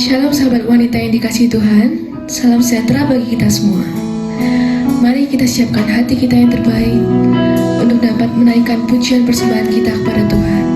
Shalom sahabat wanita yang dikasihi Tuhan, salam sejahtera bagi kita semua. Mari kita siapkan hati kita yang terbaik untuk dapat menaikkan pujian persembahan kita kepada Tuhan.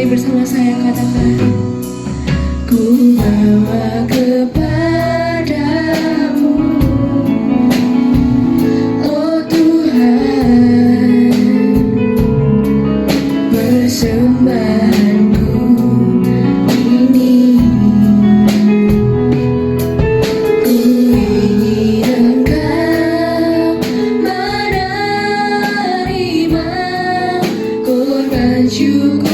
Bersama saya katakan, ku bawa kepadamu, oh Tuhan, persembahanku ini. Ku ingin Engkau menerima korban syukur.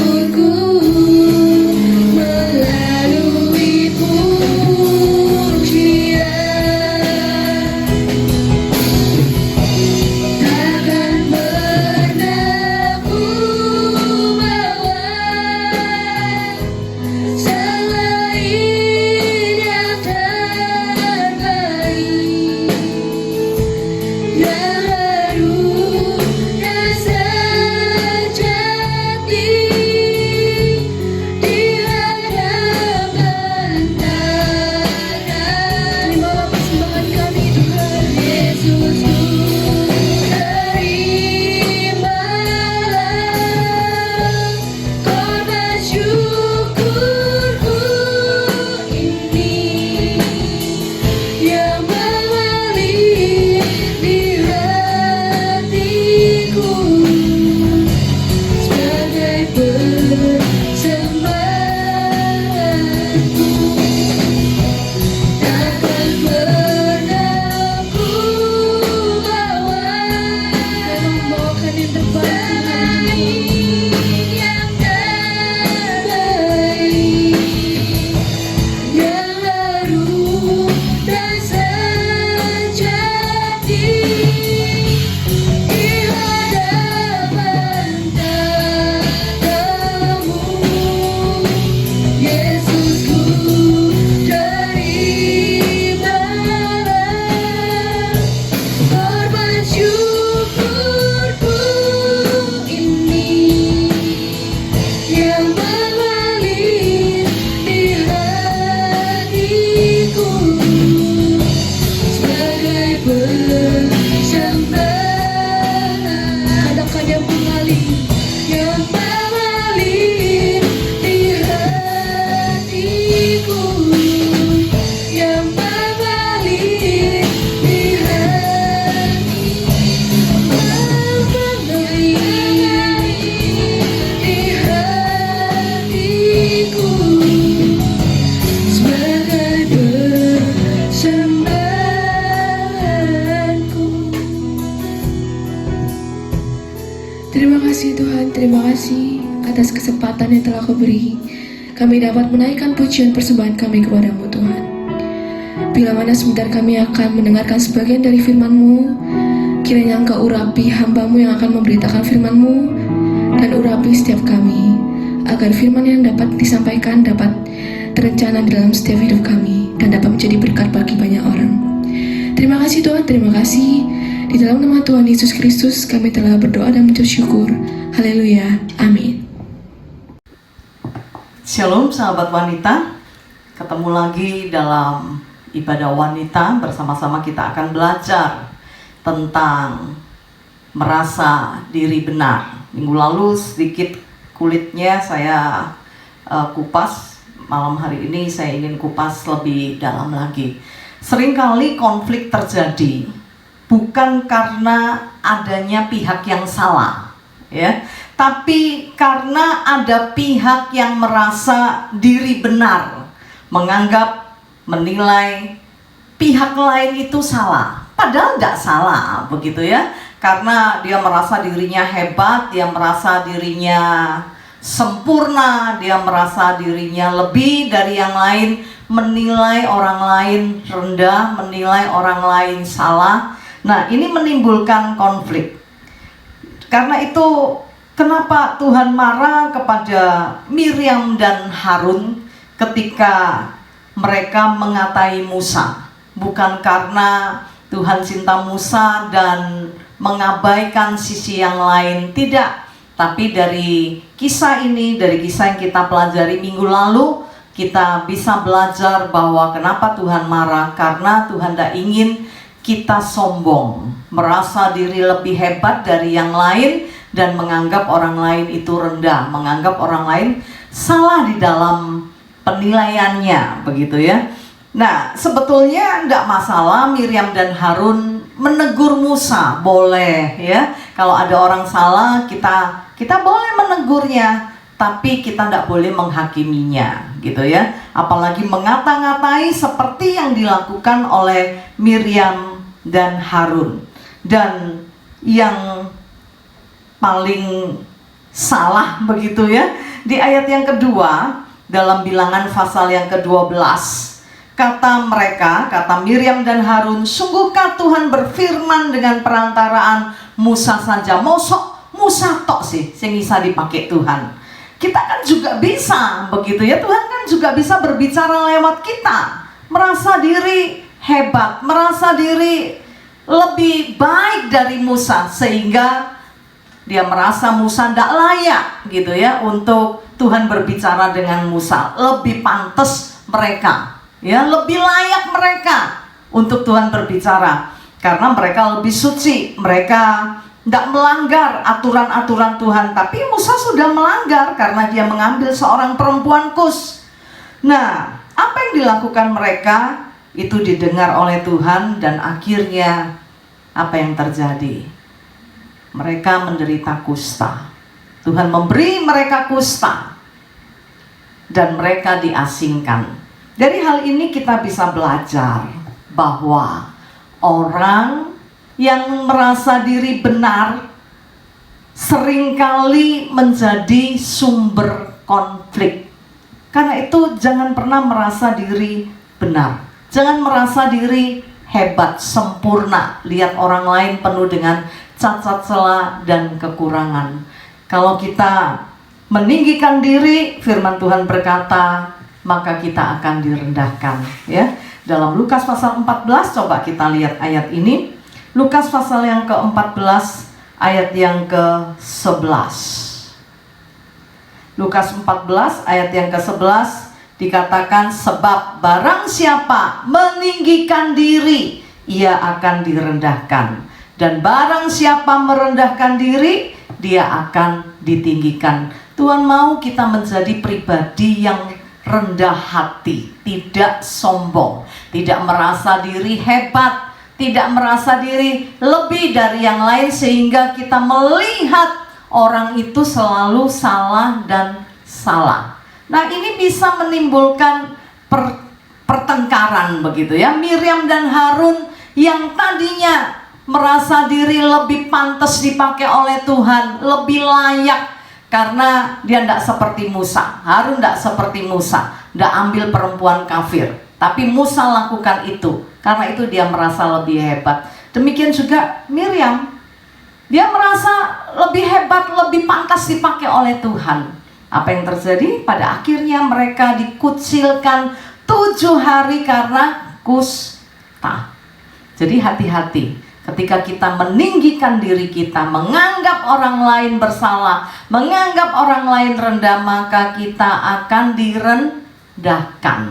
Terima kasih Tuhan, terima kasih atas kesempatan yang telah Kau beri. Kami dapat menaikkan pujian persembahan kami kepadamu Tuhan. Bila mana sebentar kami akan mendengarkan sebagian dari firman-Mu, Kiranya Engkau urapi hamba-Mu yang akan memberitakan firman-Mu, dan urapi setiap kami, agar firman yang dapat disampaikan dapat terencana dalam setiap hidup kami, dan dapat menjadi berkat bagi banyak orang. Terima kasih Tuhan, terima kasih. Di dalam nama Tuhan Yesus Kristus kami telah berdoa dan mengucap syukur. Haleluya, amin. Shalom sahabat wanita, ketemu lagi dalam ibadah wanita. Bersama-sama kita akan belajar tentang merasa diri benar. Minggu lalu sedikit kulitnya saya kupas. Malam hari ini saya ingin kupas lebih dalam lagi. Seringkali konflik terjadi bukan karena adanya pihak yang salah, ya, tapi karena ada pihak yang merasa diri benar, menganggap, menilai pihak lain itu salah, padahal tidak salah, begitu ya. Karena dia merasa dirinya hebat, dia merasa dirinya sempurna, dia merasa dirinya lebih dari yang lain, menilai orang lain rendah, menilai orang lain salah. Nah, ini menimbulkan konflik. Karena itu kenapa Tuhan marah kepada Miriam dan Harun ketika mereka mengatai Musa? Bukan karena Tuhan cinta Musa dan mengabaikan sisi yang lain, tidak. Tapi dari kisah ini, dari kisah yang kita pelajari minggu lalu, kita bisa belajar bahwa kenapa Tuhan marah. Karena Tuhan tidak ingin kita sombong, merasa diri lebih hebat dari yang lain, dan menganggap orang lain itu rendah, menganggap orang lain salah di dalam penilaiannya, begitu ya. Nah, sebetulnya tidak masalah Miriam dan Harun menegur Musa, boleh ya. Kalau ada orang salah, kita boleh menegurnya, tapi kita tidak boleh menghakiminya, gitu ya. Apalagi mengata-ngatai seperti yang dilakukan oleh Miriam dan Harun. Dan yang paling salah, begitu ya, di ayat yang kedua dalam Bilangan pasal yang ke-12, kata mereka, kata Miriam dan Harun, sungguhkah Tuhan berfirman dengan perantaraan Musa saja? Mosok Musa tok sih sing bisa dipakai Tuhan. Kita kan juga bisa, begitu ya. Tuhan kan juga bisa berbicara lewat kita, merasa diri hebat, merasa diri lebih baik dari Musa, sehingga dia merasa Musa tidak layak, gitu ya, untuk Tuhan berbicara dengan Musa. Lebih pantas mereka, ya, lebih layak mereka untuk Tuhan berbicara, karena mereka lebih suci, mereka tidak melanggar aturan-aturan Tuhan. Tapi Musa sudah melanggar karena dia mengambil seorang perempuan Kus. Nah, apa yang dilakukan mereka itu didengar oleh Tuhan, dan akhirnya apa yang terjadi? Mereka menderita kusta. Tuhan memberi mereka kusta, dan mereka diasingkan. Dari hal ini kita bisa belajar bahwa orang yang merasa diri benar seringkali menjadi sumber konflik. Karena itu jangan pernah merasa diri benar. Jangan merasa diri hebat, sempurna. Lihat orang lain penuh dengan cacat celah dan kekurangan. Kalau kita meninggikan diri, firman Tuhan berkata, maka kita akan direndahkan, ya. Dalam Lukas pasal 14, coba kita lihat ayat ini. Lukas pasal yang ke-14 ayat yang ke-11. Lukas 14 ayat yang ke-11 dikatakan, sebab barang siapa meninggikan diri, ia akan direndahkan, dan barang siapa merendahkan diri, dia akan ditinggikan. Tuhan mau kita menjadi pribadi yang rendah hati, tidak sombong, tidak merasa diri hebat, tidak merasa diri lebih dari yang lain, sehingga kita melihat orang itu selalu salah dan salah. Nah, ini bisa menimbulkan pertengkaran, begitu ya. Miriam dan Harun yang tadinya merasa diri lebih pantas dipakai oleh Tuhan, lebih layak, karena dia tidak seperti Musa. Harun tidak seperti Musa, tidak ambil perempuan kafir, tapi Musa lakukan itu. Karena itu dia merasa lebih hebat. Demikian juga Miriam. Dia merasa lebih hebat, lebih pantas dipakai oleh Tuhan. Apa yang terjadi? Pada akhirnya mereka dikucilkan 7 hari karena kusta. Jadi hati-hati ketika kita meninggikan diri kita, menganggap orang lain bersalah, menganggap orang lain rendah, maka kita akan direndahkan.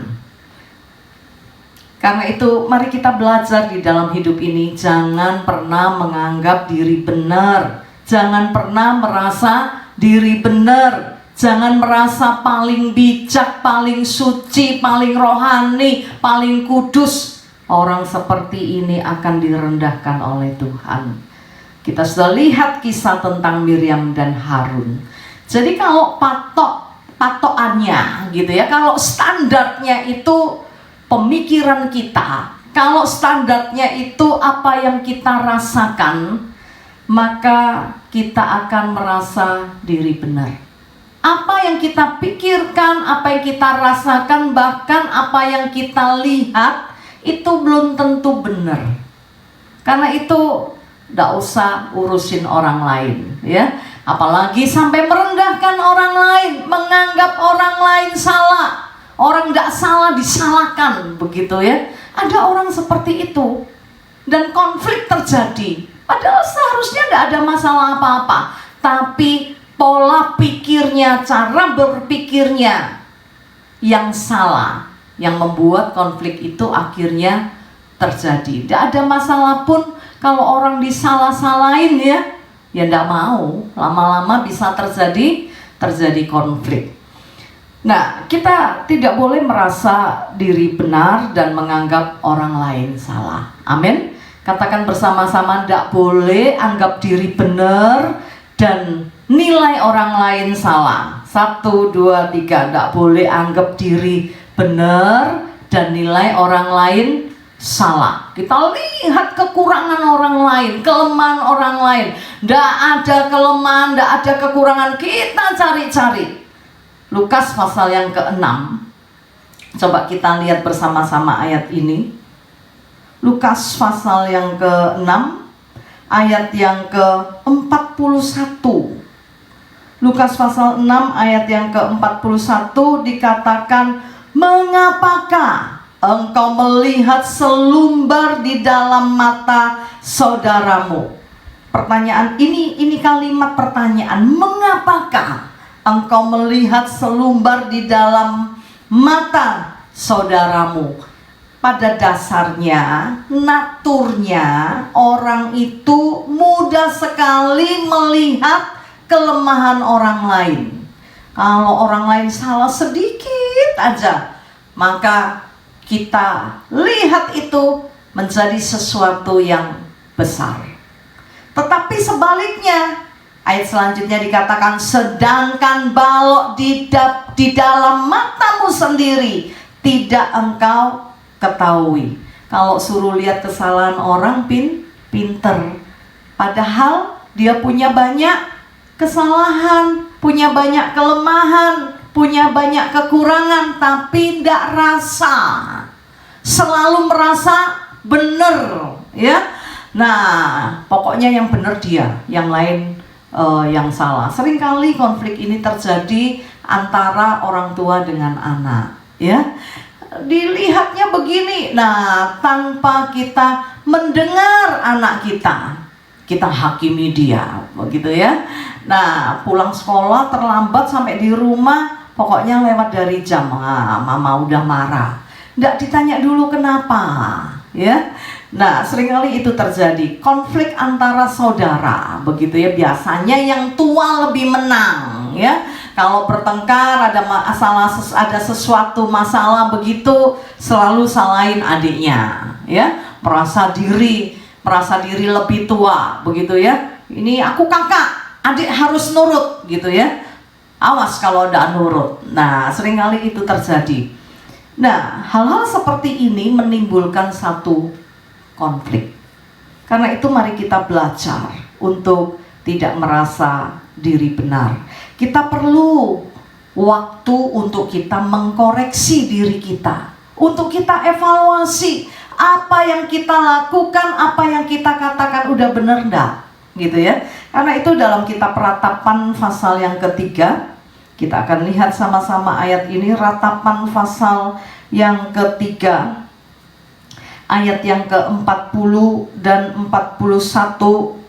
Karena itu mari kita belajar di dalam hidup ini, jangan pernah menganggap diri benar, jangan pernah merasa diri benar, jangan merasa paling bijak, paling suci, paling rohani, paling kudus. Orang seperti ini akan direndahkan oleh Tuhan. Kita sudah lihat kisah tentang Miriam dan Harun. Jadi kalau patokannya gitu ya, kalau standarnya itu pemikiran kita, kalau standarnya itu apa yang kita rasakan, maka kita akan merasa diri benar. Apa yang kita pikirkan, apa yang kita rasakan, bahkan apa yang kita lihat, itu belum tentu benar. Karena itu tidak usah urusin orang lain, ya. Apalagi sampai merendahkan orang lain, menganggap orang lain salah. Orang tidak salah disalahkan, begitu ya. Ada orang seperti itu dan konflik terjadi. Padahal seharusnya tidak ada masalah apa-apa, tapi pola pikirnya, cara berpikirnya yang salah, yang membuat konflik itu akhirnya terjadi. Tidak ada masalah pun kalau orang disalah-salahin, ya tidak mau. Lama-lama bisa terjadi konflik. Nah, kita tidak boleh merasa diri benar dan menganggap orang lain salah. Amin. Katakan bersama-sama, tidak boleh anggap diri benar dan nilai orang lain salah. 1, 2, 3. Tidak boleh anggap diri benar dan nilai orang lain salah. Kita lihat kekurangan orang lain, kelemahan orang lain. Tidak ada kelemahan, tidak ada kekurangan, kita cari-cari. Lukas pasal yang ke-6. Coba kita lihat bersama-sama ayat ini. Lukas pasal yang ke-6 ayat yang ke-41. Lukas pasal 6 ayat yang ke-41 dikatakan, "Mengapakah engkau melihat selumbar di dalam mata saudaramu?" Pertanyaan ini kalimat pertanyaan. Mengapakah engkau melihat selumbar di dalam mata saudaramu? Pada dasarnya, naturnya orang itu mudah sekali melihat kelemahan orang lain. Kalau orang lain salah sedikit aja, maka kita lihat itu menjadi sesuatu yang besar. Tetapi sebaliknya, ayat selanjutnya dikatakan, "Sedangkan balok di dalam matamu sendiri tidak engkau ketahui." Kalau suruh lihat kesalahan orang pinter, padahal dia punya banyak kesalahan, punya banyak kelemahan, punya banyak kekurangan, tapi tidak rasa, selalu merasa benar, ya. Nah, pokoknya yang benar dia, yang lain yang salah. Seringkali konflik ini terjadi antara orang tua dengan anak, ya. Dilihatnya begini, nah tanpa kita mendengar anak kita hakimi dia, begitu ya. Nah, pulang sekolah terlambat sampai di rumah, pokoknya lewat dari jam, mama udah marah. Nggak ditanya dulu kenapa, ya. Nah, seringkali itu terjadi konflik antara saudara, begitu ya. Biasanya yang tua lebih menang, ya. Kalau bertengkar, ada sesuatu masalah begitu, selalu salahin adiknya, ya. Merasa diri lebih tua, begitu ya. Ini aku kakak, adik harus nurut, gitu ya. Awas kalau udah nurut. Nah, seringkali itu terjadi. Nah, hal-hal seperti ini menimbulkan satu konflik. Karena itu mari kita belajar untuk tidak merasa diri benar. Kita perlu waktu untuk kita mengkoreksi diri kita, untuk kita evaluasi apa yang kita lakukan, apa yang kita katakan udah bener enggak, gitu ya. Karena itu dalam kitab Ratapan pasal yang ketiga, kita akan lihat sama-sama ayat ini. Ratapan pasal yang ketiga, ayat yang ke-40 dan 41.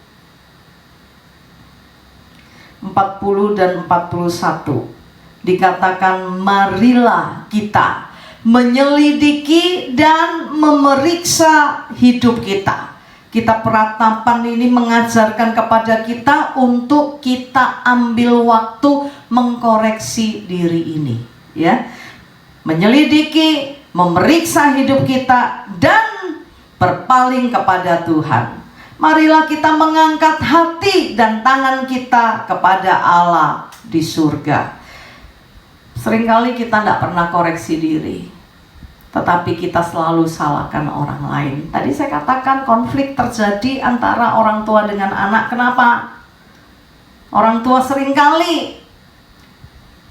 40 dan 41 dikatakan, marilah kita menyelidiki dan memeriksa hidup kita. Kitab Ratapan ini mengajarkan kepada kita untuk kita ambil waktu mengkoreksi diri ini, ya. Menyelidiki, memeriksa hidup kita dan berpaling kepada Tuhan. Marilah kita mengangkat hati dan tangan kita kepada Allah di surga. Seringkali kita tidak pernah koreksi diri, tetapi kita selalu salahkan orang lain. Tadi saya katakan konflik terjadi antara orang tua dengan anak. Kenapa? Orang tua seringkali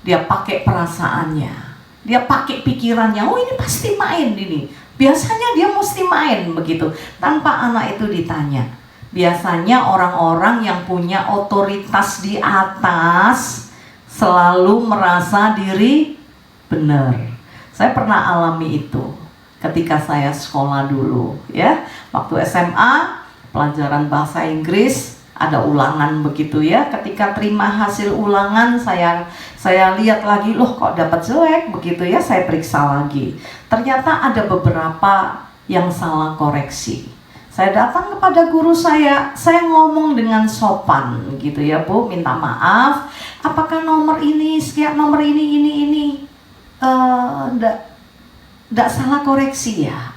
dia pakai perasaannya, dia pakai pikirannya. Oh, ini pasti main ini. Biasanya dia mesti main begitu, tanpa anak itu ditanya. Biasanya orang-orang yang punya otoritas di atas selalu merasa diri benar. Saya pernah alami itu ketika saya sekolah dulu, ya. Waktu SMA, pelajaran bahasa Inggris, ada ulangan begitu ya. Ketika terima hasil ulangan, saya lihat lagi, loh kok dapat jelek begitu ya. Saya periksa lagi. Ternyata ada beberapa yang salah koreksi. Saya datang kepada guru saya ngomong dengan sopan gitu ya, Bu, minta maaf. Apakah nomor ini, sekian nomor ini nggak salah koreksi ya?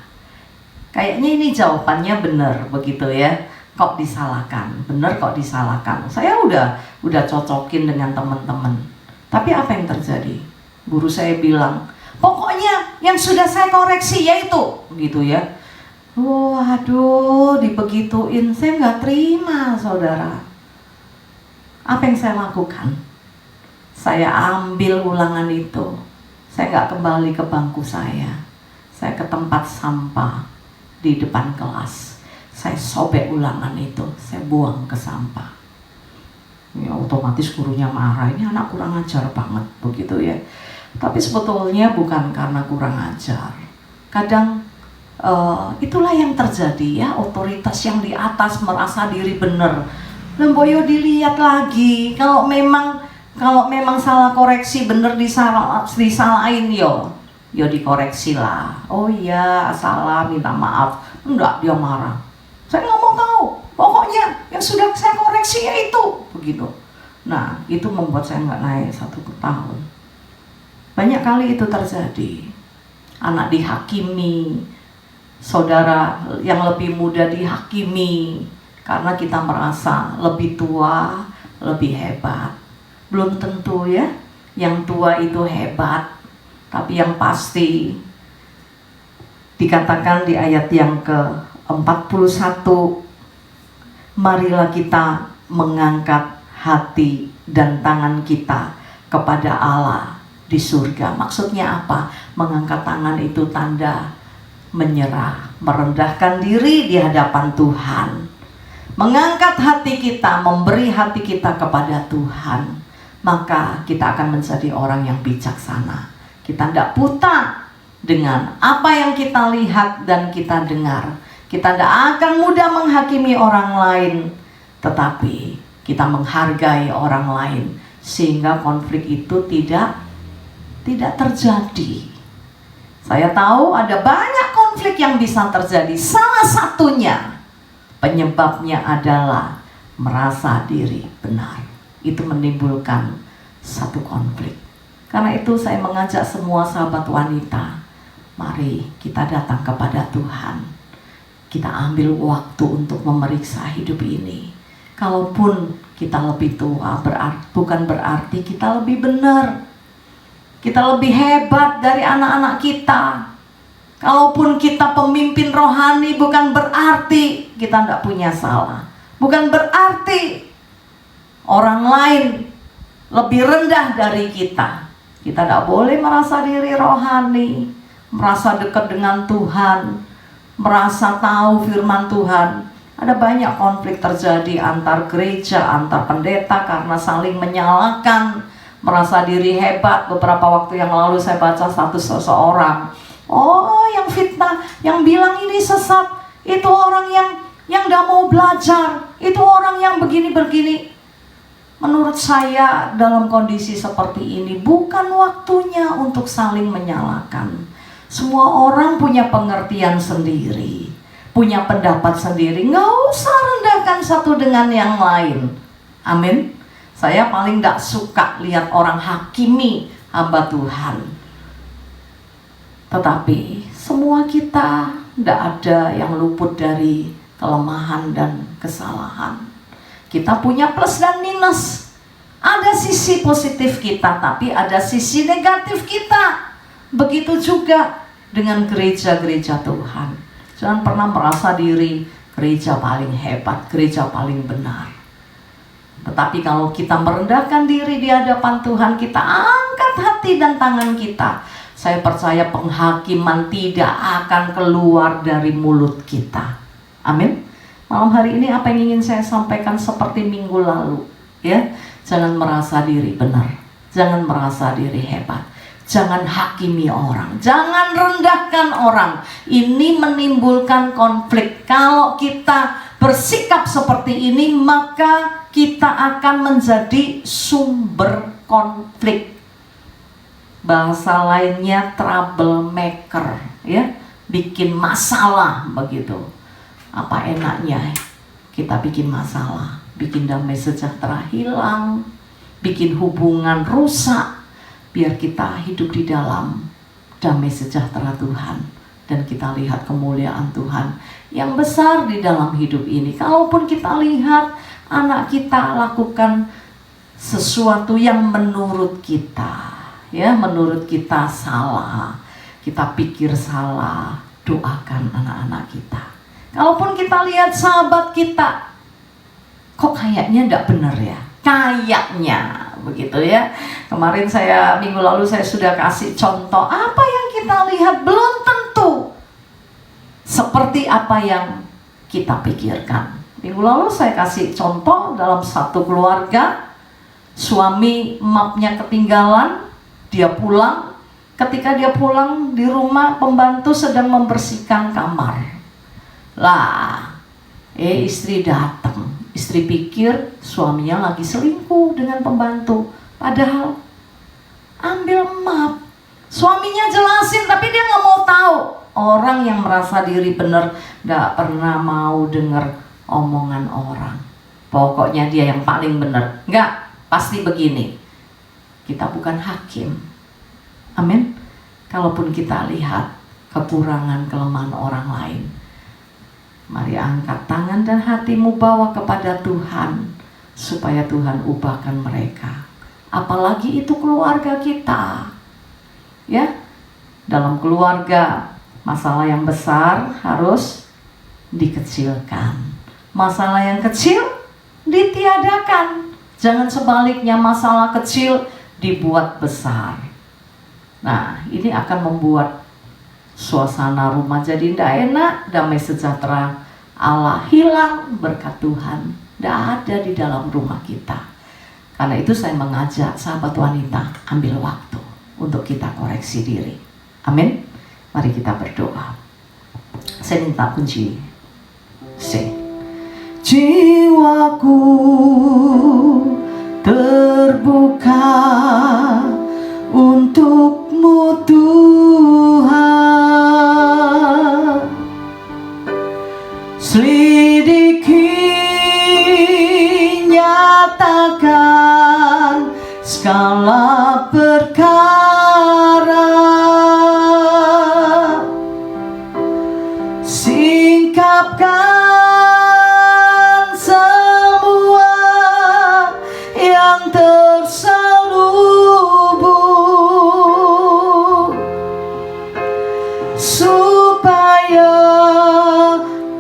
Kayaknya ini jawabannya benar begitu ya. Kok disalahkan? Benar kok disalahkan? Saya udah cocokin dengan teman-teman. Tapi apa yang terjadi? Guru saya bilang, pokoknya yang sudah saya koreksi yaitu, gitu ya. Waduh, dibegituin, saya nggak terima, saudara. Apa yang saya lakukan? Saya ambil ulangan itu. Saya nggak kembali ke bangku saya. Saya ke tempat sampah di depan kelas. Saya sobek ulangan itu, saya buang ke sampah. Ya, otomatis gurunya marah, ini anak kurang ajar banget, begitu ya. Tapi sebetulnya bukan karena kurang ajar. Kadang itulah yang terjadi ya, otoritas yang di atas merasa diri benar. Lemboyo dilihat lagi, kalau memang salah koreksi benar disalahin yo dikoreksi lah. Oh iya salah, minta maaf. Enggak, dia marah. Saya nggak mau tahu, pokoknya yang sudah saya koreksi ya itu, begitu. Nah, itu membuat saya nggak naik 1 tahun. Banyak kali itu terjadi. Anak dihakimi, saudara yang lebih muda dihakimi, karena kita merasa lebih tua, lebih hebat. Belum tentu ya, yang tua itu hebat. Tapi yang pasti, dikatakan di ayat yang ke-41, marilah kita mengangkat hati dan tangan kita kepada Allah di surga. Maksudnya apa? Mengangkat tangan itu tanda menyerah, merendahkan diri di hadapan Tuhan. Mengangkat hati kita, memberi hati kita kepada Tuhan. Maka kita akan menjadi orang yang bijaksana. Kita tidak buta dengan apa yang kita lihat dan kita dengar. Kita tidak akan mudah menghakimi orang lain, tetapi kita menghargai orang lain sehingga konflik itu tidak terjadi. Saya tahu ada banyak konflik yang bisa terjadi. Salah satunya penyebabnya adalah merasa diri benar. Itu menimbulkan satu konflik. Karena itu saya mengajak semua sahabat wanita, mari kita datang kepada Tuhan. Kita ambil waktu untuk memeriksa hidup ini. Kalaupun kita lebih tua, bukan berarti kita lebih benar. Kita lebih hebat dari anak-anak kita. Kalaupun kita pemimpin rohani, bukan berarti kita tidak punya salah. Bukan berarti orang lain lebih rendah dari kita. Kita tidak boleh merasa diri rohani, merasa dekat dengan Tuhan. merasa tahu firman Tuhan. Ada banyak konflik terjadi antar gereja, antar pendeta karena saling menyalahkan, merasa diri hebat. Beberapa waktu yang lalu saya baca status seseorang, oh yang fitnah, yang bilang ini sesat, itu orang yang gak mau belajar, itu orang yang begini-begini. Menurut saya dalam kondisi seperti ini bukan waktunya untuk saling menyalahkan. Semua orang punya pengertian sendiri, punya pendapat sendiri. Nggak usah rendahkan satu dengan yang lain. Amin. Saya paling gak suka lihat orang hakimi hamba Tuhan. Tetapi semua kita tidak ada yang luput dari kelemahan dan kesalahan. Kita punya plus dan minus. Ada sisi positif kita, tapi ada sisi negatif kita. Begitu juga dengan gereja-gereja Tuhan. Jangan pernah merasa diri gereja paling hebat, gereja paling benar. Tetapi kalau kita merendahkan diri di hadapan Tuhan, kita angkat hati dan tangan kita, saya percaya penghakiman tidak akan keluar dari mulut kita. Amin. Malam hari ini apa yang ingin saya sampaikan seperti minggu lalu, ya. Jangan merasa diri benar, jangan merasa diri hebat, jangan hakimi orang, jangan rendahkan orang. Ini menimbulkan konflik. Kalau kita bersikap seperti ini, maka kita akan menjadi sumber konflik. Bahasa lainnya troublemaker, ya, bikin masalah begitu. Apa enaknya kita bikin masalah, bikin damai sejahtera hilang, bikin hubungan rusak, biar kita hidup di dalam damai sejahtera Tuhan dan kita lihat kemuliaan Tuhan yang besar di dalam hidup ini. Kalaupun kita lihat anak kita lakukan sesuatu yang menurut kita, ya, menurut kita salah, kita pikir salah, doakan anak-anak kita. Kalaupun kita lihat sahabat kita, kok kayaknya tidak benar ya, kayaknya begitu ya. Kemarin minggu lalu saya sudah kasih contoh, apa yang kita lihat belum tentu seperti apa yang kita pikirkan. Minggu lalu saya kasih contoh dalam satu keluarga, suami mapnya ketinggalan, dia pulang. Ketika dia pulang di rumah, pembantu sedang membersihkan kamar. Lah, istri datang. Istri pikir suaminya lagi selingkuh dengan pembantu. Padahal ambil map. Suaminya jelasin, tapi dia nggak mau tahu. Orang yang merasa diri benar nggak pernah mau dengar omongan orang. Pokoknya dia yang paling benar. Nggak, pasti begini. Kita bukan hakim. Amin. Kalaupun kita lihat kekurangan kelemahan orang lain, mari angkat tangan dan hatimu, bawa kepada Tuhan supaya Tuhan ubahkan mereka. Apalagi itu keluarga kita, ya. Dalam keluarga, masalah yang besar harus dikecilkan, masalah yang kecil ditiadakan. Jangan sebaliknya, masalah kecil dibuat besar. Nah, ini akan membuat suasana rumah jadi tidak enak, damai sejahtera Allah hilang, berkat Tuhan tidak ada di dalam rumah kita. Karena itu saya mengajak sahabat wanita, ambil waktu untuk kita koreksi diri. Amin. Mari kita berdoa. Saya minta kunci C. Jiwaku terbuka untuk-Mu Tuhan, selidiki, nyatakan segala perkara, singkapkan semua yang terselubung, supaya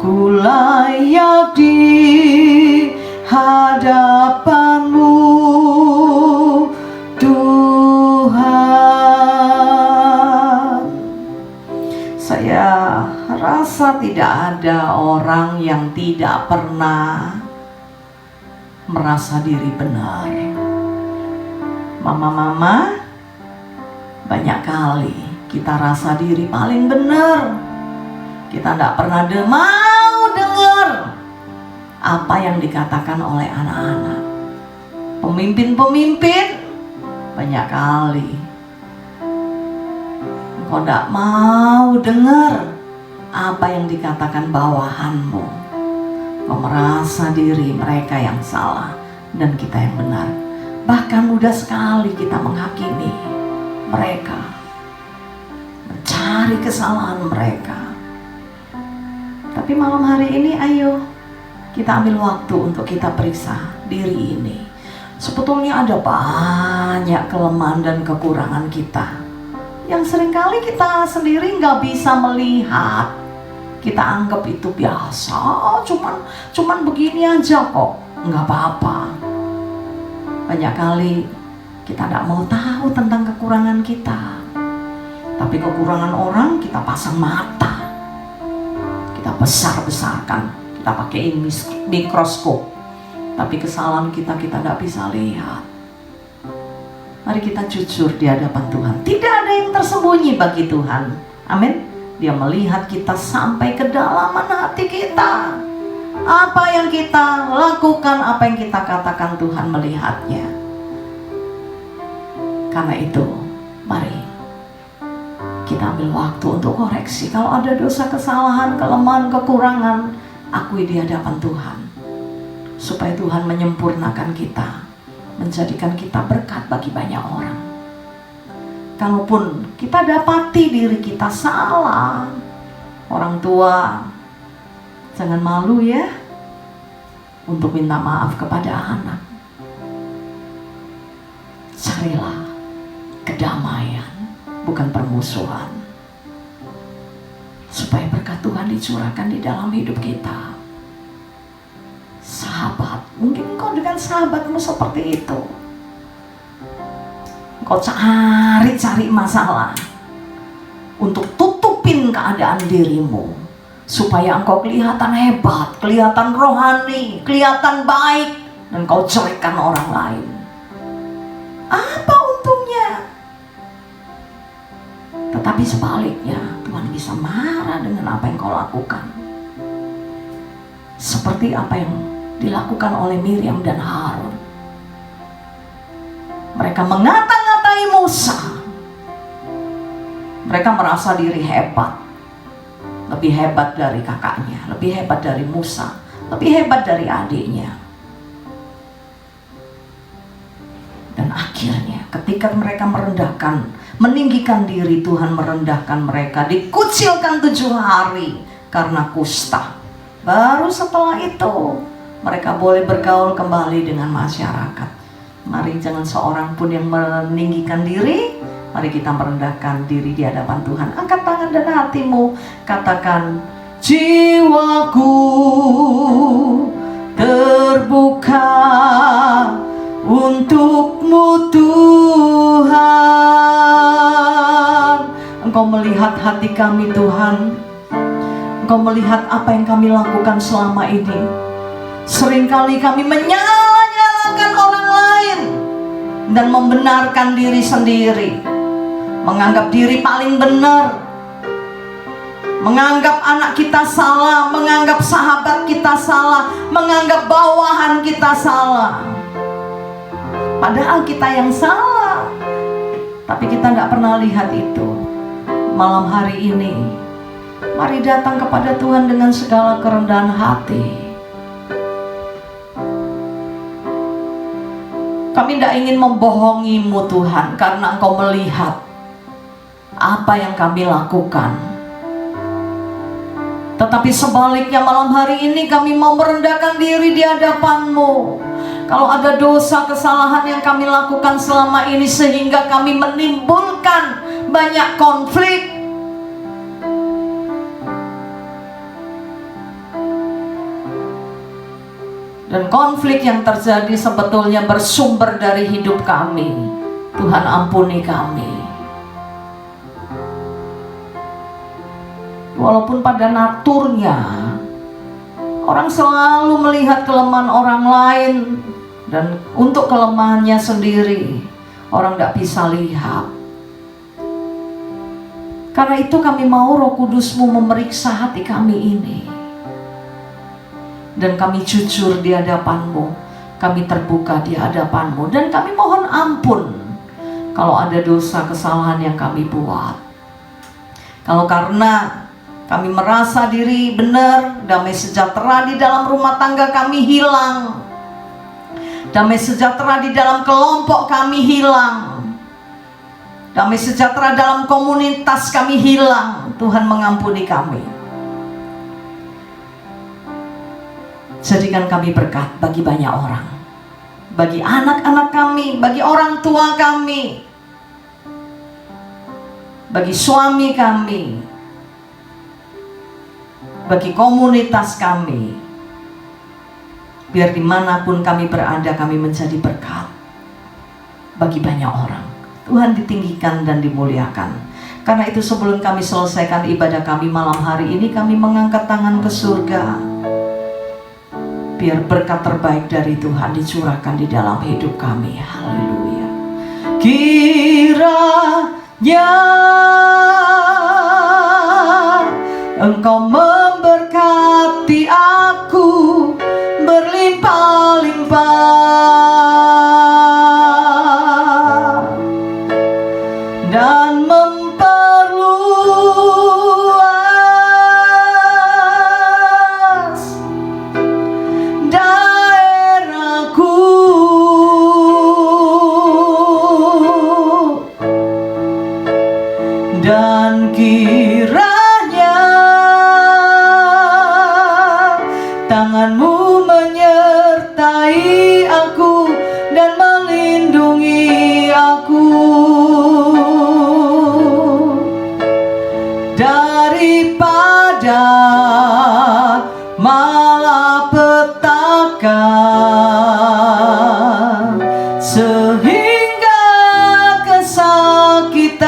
ku layak di hadapan-Mu Tuhan. Saya Saya rasa tidak ada orang yang tidak pernah merasa diri benar. Mama-mama, banyak kali kita rasa diri paling benar. Kita tidak pernah mau dengar apa yang dikatakan oleh anak-anak. Pemimpin-pemimpin, banyak kali engkau tidak mau dengar apa yang dikatakan bawahanmu. Kau merasa diri mereka yang salah dan kita yang benar. Bahkan mudah sekali kita menghakimi mereka, mencari kesalahan mereka. Tapi malam hari ini ayo kita ambil waktu untuk kita periksa diri ini. Sebetulnya ada banyak kelemahan dan kekurangan kita yang seringkali kita sendiri nggak bisa melihat. Kita anggap itu biasa, cuman begini aja kok, nggak apa-apa. Banyak kali kita nggak mau tahu tentang kekurangan kita, tapi kekurangan orang kita pasang mata, kita besar-besarkan, kita pakaiin mikroskop, tapi kesalahan kita nggak bisa lihat. Mari kita jujur di hadapan Tuhan. Tidak ada yang tersembunyi bagi Tuhan. Amin. Dia melihat kita sampai kedalaman hati kita. Apa yang kita lakukan, apa yang kita katakan, Tuhan melihatnya. Karena itu, mari kita ambil waktu untuk koreksi. Kalau ada dosa, kesalahan, kelemahan, kekurangan, akui di hadapan Tuhan. Supaya Tuhan menyempurnakan kita, menjadikan kita berkat bagi banyak orang. Kalaupun kita dapati diri kita salah, orang tua jangan malu ya untuk minta maaf kepada anak. Carilah kedamaian, bukan permusuhan, supaya berkat Tuhan dicurahkan di dalam hidup kita. Sahabat, mungkin kau dengan sahabatmu seperti itu. Kau cari masalah untuk tutupin keadaan dirimu, supaya engkau kelihatan hebat, kelihatan rohani, kelihatan baik, dan kau jelekkan orang lain. Apa untungnya? Tetapi sebaliknya, Tuhan bisa marah dengan apa yang kau lakukan. Seperti apa yang dilakukan oleh Miriam dan Harun. Mereka mengata-ngatai Musa. Mereka merasa diri hebat, lebih hebat dari kakaknya, lebih hebat dari Musa, lebih hebat dari adiknya. Dan akhirnya ketika mereka meninggikan diri, Tuhan merendahkan mereka, dikucilkan 7 hari karena kusta. Baru setelah itu mereka boleh bergaul kembali dengan masyarakat. Mari jangan seorang pun yang meninggikan diri. Mari kita merendahkan diri di hadapan Tuhan. Angkat tangan dan hatimu, katakan, jiwaku terbuka untukmu Tuhan. Engkau melihat hati kami Tuhan. Engkau melihat apa yang kami lakukan selama ini. Seringkali kami menyala-nyalakan orang lain dan membenarkan diri sendiri, menganggap diri paling benar, menganggap anak kita salah, menganggap sahabat kita salah, menganggap bawahan kita salah. Padahal kita yang salah, tapi kita tidak pernah lihat itu. Malam hari ini, mari datang kepada Tuhan dengan segala kerendahan hati. Kami tidak ingin membohongimu Tuhan, karena Engkau melihat apa yang kami lakukan. Tetapi sebaliknya malam hari ini kami mau merendahkan diri di hadapan-Mu. Kalau ada dosa kesalahan yang kami lakukan selama ini sehingga kami menimbulkan banyak konflik, dan konflik yang terjadi sebetulnya bersumber dari hidup kami, Tuhan ampuni kami. Walaupun pada naturnya orang selalu melihat kelemahan orang lain, dan untuk kelemahannya sendiri orang tidak bisa lihat. Karena itu kami mau Roh Kudus-Mu memeriksa hati kami ini, dan kami jujur di hadapan-Mu, kami terbuka di hadapan-Mu, dan kami mohon ampun kalau ada dosa kesalahan yang kami buat. Kalau karena kami merasa diri benar, damai sejahtera di dalam rumah tangga kami hilang, damai sejahtera di dalam kelompok kami hilang, damai sejahtera dalam komunitas kami hilang, Tuhan mengampuni kami. Jadikan kami berkat bagi banyak orang, bagi anak-anak kami, bagi orang tua kami, bagi suami kami, bagi komunitas kami. Biar dimanapun kami berada, kami menjadi berkat bagi banyak orang. Tuhan ditinggikan dan dimuliakan. Karena itu sebelum kami selesaikan ibadah kami malam hari ini, kami mengangkat tangan ke surga. Biar berkat terbaik dari Tuhan dicurahkan di dalam hidup kami. Haleluya. Kiranya Engkau memberkati aku berlimpah-limpah dan memperluas daerahku, dan kiranya tangan-Mu menyertai aku dan melindungi aku daripada malapetaka, sehingga kesakitan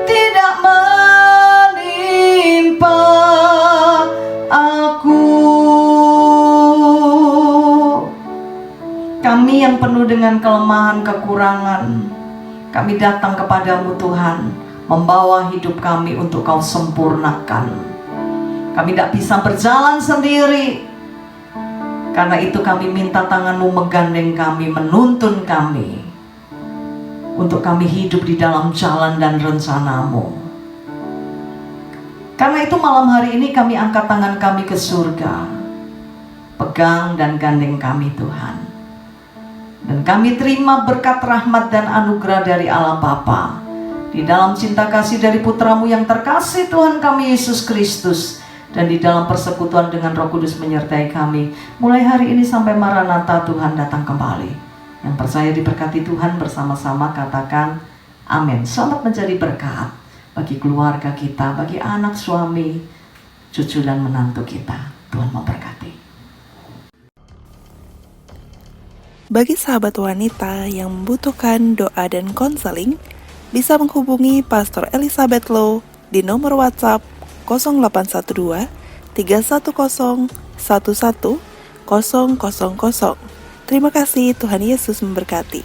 tidak menimpa aku. Kami yang penuh dengan kelemahan, kekurangan, kami datang kepadamu Tuhan, membawa hidup kami untuk Kau sempurnakan. Kami tidak bisa berjalan sendiri. Karena itu kami minta tangan-Mu menggandeng kami, menuntun kami, untuk kami hidup di dalam jalan dan rencana-Mu. Karena itu malam hari ini kami angkat tangan kami ke surga. Pegang dan gandeng kami Tuhan. Dan kami terima berkat rahmat dan anugerah dari Allah Bapa, di dalam cinta kasih dari Putra-Mu yang terkasih Tuhan kami Yesus Kristus, dan di dalam persekutuan dengan Roh Kudus menyertai kami mulai hari ini sampai Maranatha Tuhan datang kembali. Yang percaya diberkati Tuhan bersama-sama katakan amin. Selamat menjadi berkat bagi keluarga kita, bagi anak, suami, cucu dan menantu kita. Tuhan memberkati. Bagi sahabat wanita yang membutuhkan doa dan konseling, bisa menghubungi Pastor Elizabeth Low di nomor WhatsApp 0812 310 11 000. Terima kasih, Tuhan Yesus memberkati.